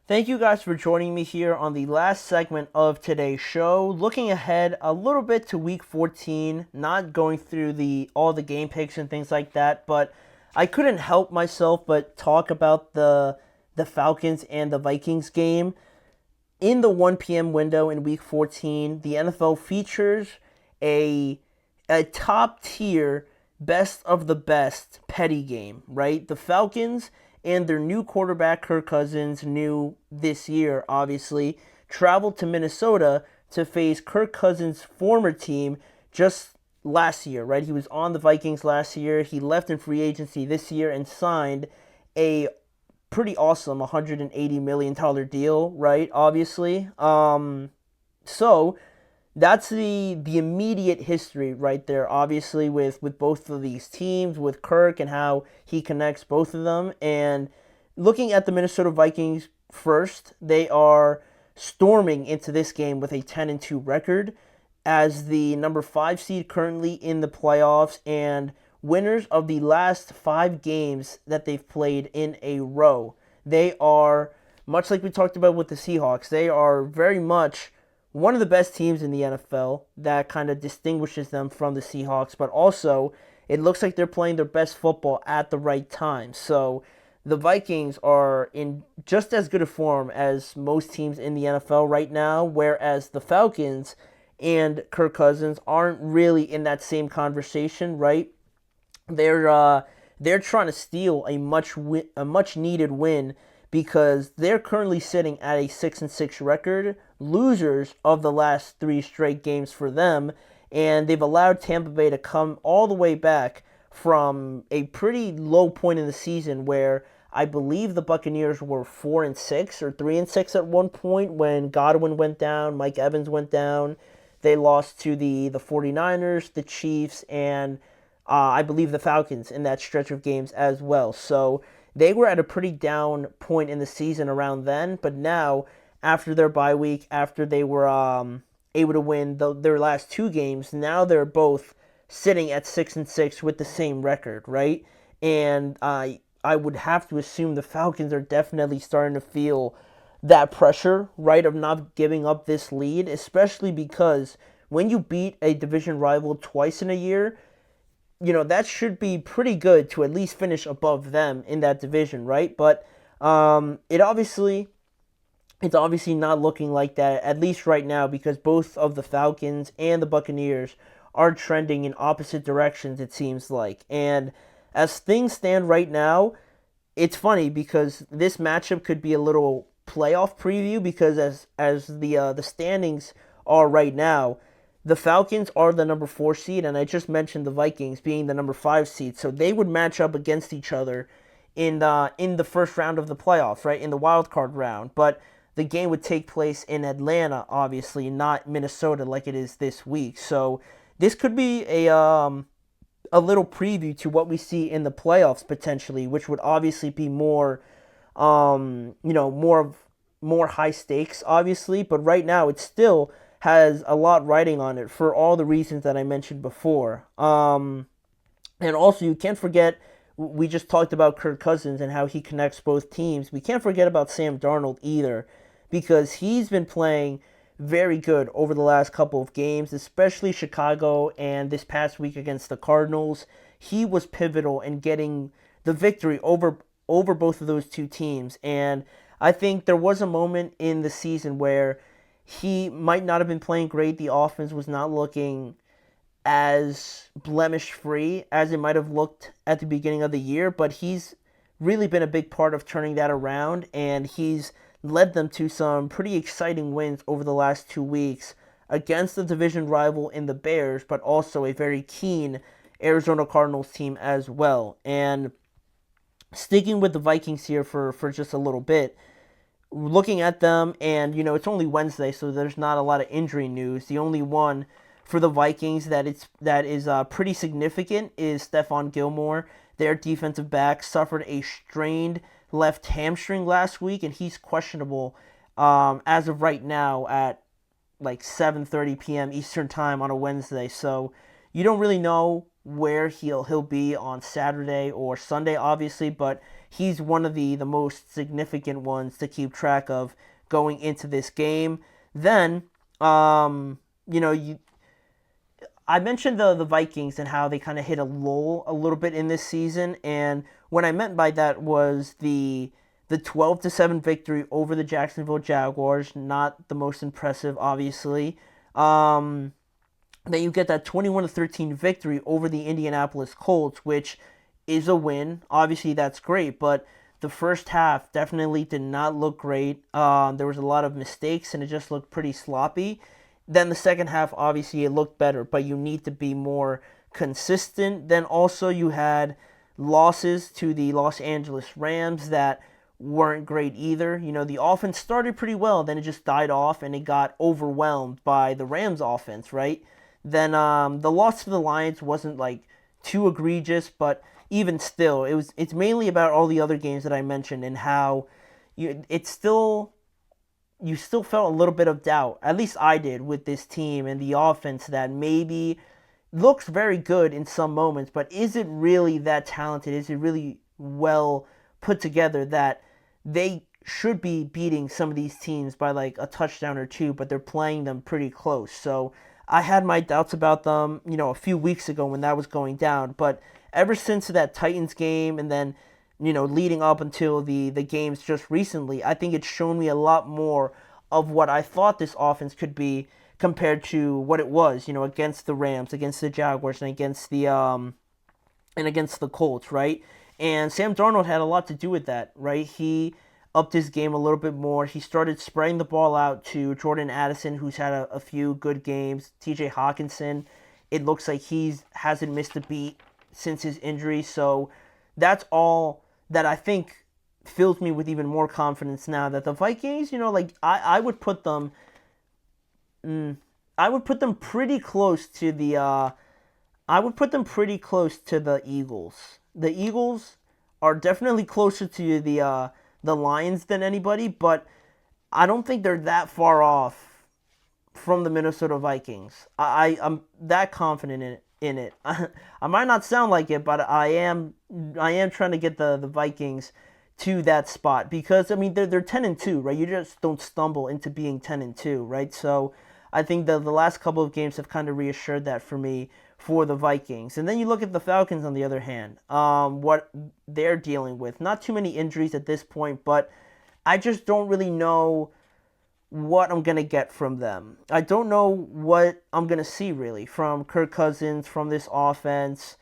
Thank you guys for joining me here on the last segment of today's show. Looking ahead a little bit to week 14, not going through all the game picks and things like that, but I couldn't help myself but talk about the Falcons and the Vikings game. In the 1 p.m. window in week 14, the NFL features a a top tier best of the best petty game, right? The Falcons and their new quarterback, Kirk Cousins, new this year, obviously, traveled to Minnesota to face Kirk Cousins' former team just last year, right? He was on the Vikings last year. He left in free agency this year and signed a pretty awesome $180 million deal, right? Obviously. So that's the immediate history right there, obviously, with both of these teams, with Kirk and how he connects both of them. And looking at the Minnesota Vikings first, they are storming into this game with a 10-2 record as the number 5 seed currently in the playoffs and winners of the last 5 games that they've played in a row. They are, much like we talked about with the Seahawks, they are very much one of the best teams in the NFL. That kind of distinguishes them from the Seahawks, but also it looks like they're playing their best football at the right time. So the Vikings are in just as good a form as most teams in the NFL right now, whereas the Falcons and Kirk Cousins aren't really in that same conversation, right? They're trying to steal a much needed win because they're currently sitting at a 6-6 record, losers of the last 3 straight games for them, and they've allowed Tampa Bay to come all the way back from a pretty low point in the season where I believe the Buccaneers were 4-6 or 3-6 at one point when Godwin went down, Mike Evans went down. They lost to the 49ers, the Chiefs, and I believe the Falcons in that stretch of games as well. So they were at a pretty down point in the season around then, but now, after their bye week, after they were able to win their last 2 games, now they're both sitting at 6-6 with the same record, right? And I would have to assume the Falcons are definitely starting to feel that pressure, right, of not giving up this lead, especially because when you beat a division rival twice in a year, that should be pretty good to at least finish above them in that division, right? But it's obviously not looking like that, at least right now, because both of the Falcons and the Buccaneers are trending in opposite directions, it seems like. And as things stand right now, it's funny because this matchup could be a little playoff preview because as the standings are right now, the Falcons are the number 4 seed, and I just mentioned the Vikings being the number 5 seed, so they would match up against each other in the first round of the playoffs, right, in the wild card round. But the game would take place in Atlanta, obviously, not Minnesota like it is this week. So this could be a little preview to what we see in the playoffs potentially, which would obviously be more more high stakes, obviously. But right now, it's still has a lot riding on it for all the reasons that I mentioned before. And also, you can't forget, we just talked about Kirk Cousins and how he connects both teams. We can't forget about Sam Darnold either, because he's been playing very good over the last couple of games, especially Chicago and this past week against the Cardinals. He was pivotal in getting the victory over both of those two teams. And I think there was a moment in the season where he might not have been playing great. The offense was not looking as blemish free as it might have looked at the beginning of the year, but he's really been a big part of turning that around, and he's led them to some pretty exciting wins over the last 2 weeks against the division rival in the Bears, but also a very keen Arizona Cardinals team as well. And sticking with the Vikings here for just a little bit, looking at them, and it's only Wednesday, so there's not a lot of injury news. The only one for the Vikings that is pretty significant is Stephon Gilmore. Their defensive back suffered a strained left hamstring last week, and he's questionable as of right now at like 7:30 p.m. Eastern time on a Wednesday. So you don't really know where he'll be on Saturday or Sunday, obviously, but he's one of the most significant ones to keep track of going into this game. Then, you know, I mentioned the Vikings and how they kind of hit a lull a little bit in this season, and what I meant by that was the 12-7 victory over the Jacksonville Jaguars, not the most impressive, obviously. Then you get that 21-13 victory over the Indianapolis Colts, which is a win. Obviously, that's great, but the first half definitely did not look great. There was a lot of mistakes, and it just looked pretty sloppy. Then the second half, obviously, it looked better, but you need to be more consistent. Then also you had losses to the Los Angeles Rams that weren't great either. You know, the offense started pretty well, then it just died off, and it got overwhelmed by the Rams offense, right? Then the loss to the Lions wasn't like too egregious, but even still, it's mainly about all the other games that I mentioned and how you still felt a little bit of doubt. At least I did with this team and the offense that maybe looks very good in some moments, but is it really that talented? Is it really well put together that they should be beating some of these teams by like a touchdown or two, but they're playing them pretty close? So I had my doubts about them, you know, a few weeks ago when that was going down, but ever since that Titans game and then, you know, leading up until the games just recently, I think it's shown me a lot more of what I thought this offense could be compared to what it was, you know, against the Rams, against the Jaguars, and against the Colts, right? And Sam Darnold had a lot to do with that, right? He upped his game a little bit more. He started spreading the ball out to Jordan Addison, who's had a few good games. TJ Hawkinson, it looks like he hasn't missed a beat since his injury. So that's all that I think fills me with even more confidence now that the Vikings, you know, like I would put them pretty close to the Eagles. The Eagles are definitely closer to the Lions than anybody, but I don't think they're that far off from the Minnesota Vikings. I'm that confident in it. I might not sound like it, but I am trying to get the Vikings to that spot because I mean they're 10-2, right? You just don't stumble into being 10-2, right? So I think the last couple of games have kind of reassured that for me for the Vikings. And then you look at the Falcons on the other hand, what they're dealing with. Not too many injuries at this point, but I just don't really know what I'm going to get from them. I don't know what I'm going to see really from Kirk Cousins, from this offense.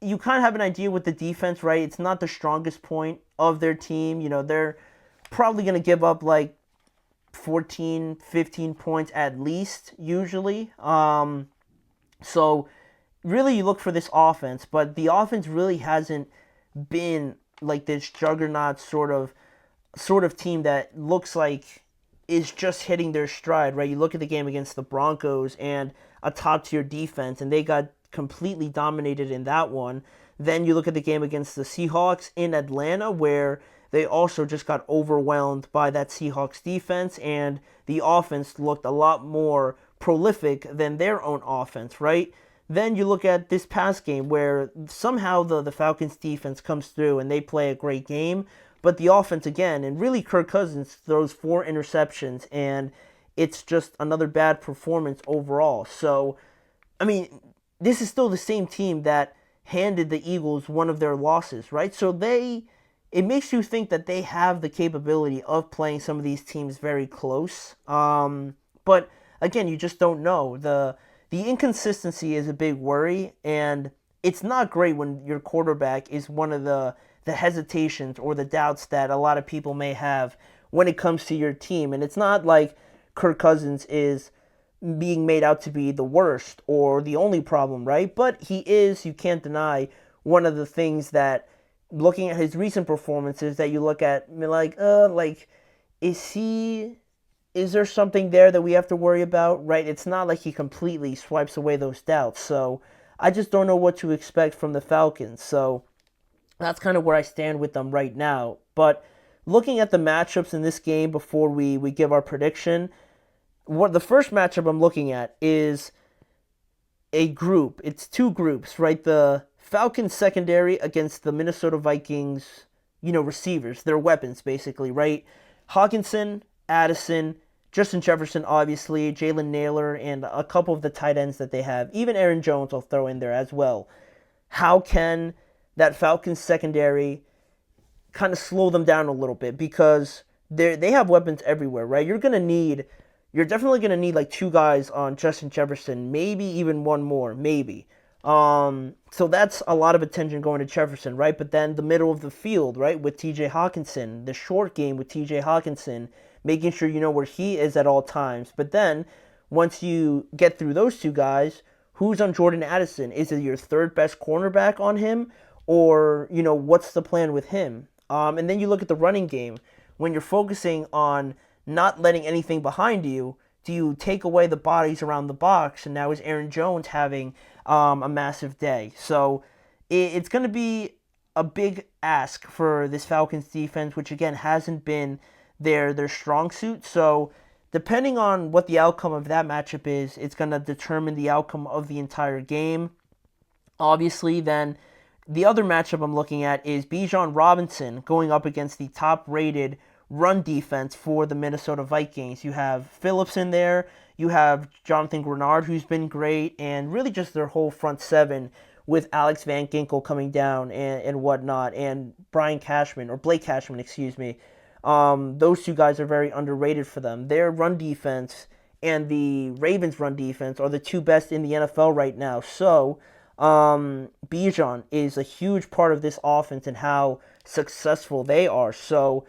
You kind of have an idea with the defense, right? It's not the strongest point of their team. You know, they're probably going to give up like 14, 15 points at least, usually. So really you look for this offense, but the offense really hasn't been like this juggernaut sort of team that looks like is just hitting their stride, right? You look at the game against the Broncos and a top-tier defense, and they got completely dominated in that one. Then you look at the game against the Seahawks in Atlanta, where they also just got overwhelmed by that Seahawks defense, and the offense looked a lot more prolific than their own offense, right? Then you look at this past game where somehow the Falcons defense comes through and they play a great game, but the offense again, and really Kirk Cousins throws 4 interceptions, and it's just another bad performance overall. So, I mean, this is still the same team that handed the Eagles one of their losses, right? So it makes you think that they have the capability of playing some of these teams very close. But again, you just don't know. The inconsistency is a big worry, and it's not great when your quarterback is one of the hesitations or the doubts that a lot of people may have when it comes to your team. And it's not like Kirk Cousins is being made out to be the worst or the only problem, right? But he is, you can't deny, one of the things that, looking at his recent performances, that you look at like, is there something there that we have to worry about, right? It's not like he completely swipes away those doubts. So I just don't know what to expect from the Falcons. So that's kind of where I stand with them right now. But looking at the matchups in this game before we give our prediction, the first matchup I'm looking at is a group. It's 2 groups, right? The Falcons secondary against the Minnesota Vikings receivers, their weapons, basically, right? Hawkinson, Addison, Justin Jefferson, obviously, Jalen Naylor, and a couple of the tight ends that they have. Even Aaron Jones I'll throw in there as well. How can that Falcons secondary kind of slow them down a little bit? Because they have weapons everywhere, right? You're definitely going to need like 2 guys on Justin Jefferson, maybe even 1 more, maybe. So that's a lot of attention going to Jefferson, right? But then the middle of the field, right, with TJ Hawkinson, the short game with TJ Hawkinson, making sure you know where he is at all times. But then once you get through those 2 guys, who's on Jordan Addison? Is it your 3rd best cornerback on him? Or, what's the plan with him? And then you look at the running game. When you're focusing on not letting anything behind you, do you take away the bodies around the box? And now is Aaron Jones having a massive day? So it's going to be a big ask for this Falcons defense, which again hasn't been their strong suit. So depending on what the outcome of that matchup is, it's going to determine the outcome of the entire game. Obviously, then the other matchup I'm looking at is Bijan Robinson going up against the top-rated run defense for the Minnesota Vikings. You have Phillips in there, you have Jonathan Grenard, who's been great, and really just their whole front 7 with Alex Van Ginkel coming down and whatnot, and Blake Cashman, excuse me. Those 2 guys are very underrated for them. Their run defense and the Ravens' run defense are the 2 best in the NFL right now. So Bijan is a huge part of this offense and how successful they are. So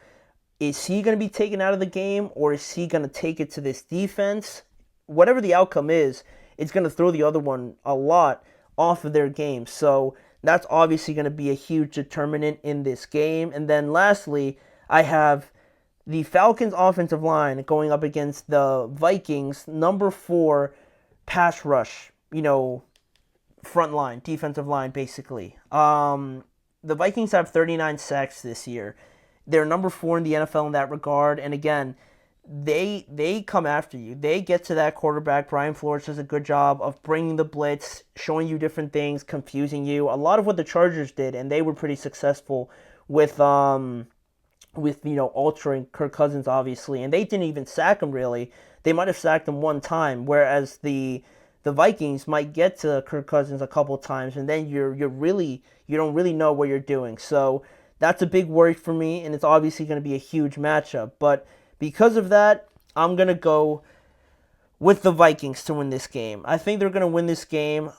is he going to be taken out of the game, or is he going to take it to this defense? Whatever the outcome is, it's going to throw the other one a lot off of their game. So that's obviously going to be a huge determinant in this game. And then lastly, I have the Falcons offensive line going up against the Vikings number 4 pass rush, front line, defensive line, basically. The Vikings have 39 sacks this year. They're number 4 in the NFL in that regard. And again, they come after you. They get to that quarterback. Brian Flores does a good job of bringing the blitz, showing you different things, confusing you. A lot of what the Chargers did, and they were pretty successful with altering Kirk Cousins, obviously. And they didn't even sack him, really. They might have sacked him 1 time, whereas the Vikings might get to Kirk Cousins a couple times, and then you don't really know what you're doing. So that's a big worry for me, and it's obviously going to be a huge matchup. But because of that, I'm going to go with the Vikings to win this game. I think they're going to win this game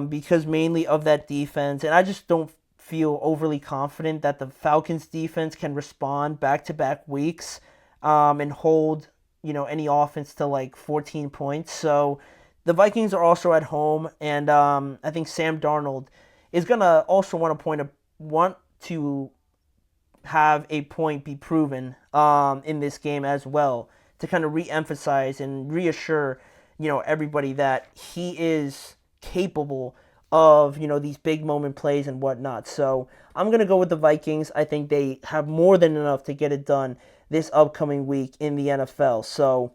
because mainly of that defense, and I just don't feel overly confident that the Falcons defense can respond back-to-back weeks and hold any offense to like 14 points. So the Vikings are also at home, and I think Sam Darnold is going to also want to have a point be proven in this game as well, to kind of re-emphasize and reassure everybody that he is capable of these big moment plays and whatnot. So I'm going to go with the Vikings. I think they have more than enough to get it done this upcoming week in the NFL. So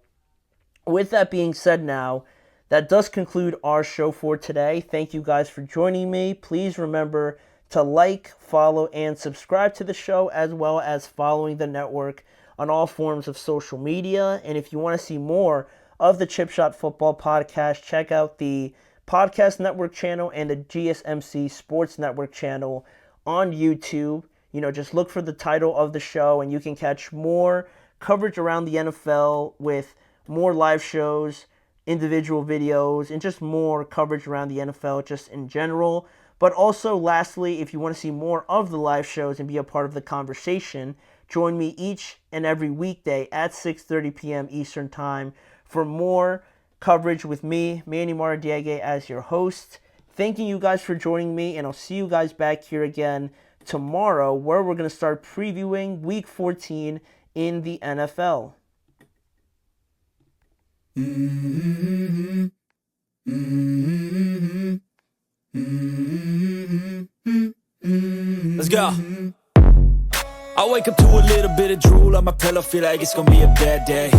with that being said, now that does conclude our show for today. Thank you guys for joining me. Please remember to like, follow, and subscribe to the show, as well as following the network on all forms of social media. And if you want to see more of the Chip Shot Football podcast, check out the Podcast Network channel and the GSMC Sports Network channel on YouTube. Just look for the title of the show, and you can catch more coverage around the NFL with more live shows, individual videos, and just more coverage around the NFL just in general. But also, lastly, if you want to see more of the live shows and be a part of the conversation, join me each and every weekday at 6:30 p.m. Eastern Time for more coverage with me, Manny Maradiaga, as your host. Thanking you guys for joining me, and I'll see you guys back here again tomorrow, where we're going to start previewing Week 14 in the NFL. Mm-hmm. Mm-hmm. Mm-hmm. Let's go. I wake up to a little bit of drool on my pillow, feel like it's gonna be a bad day.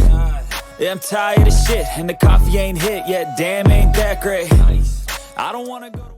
Yeah, I'm tired of shit, and the coffee ain't hit yet, damn, ain't that great. I don't wanna go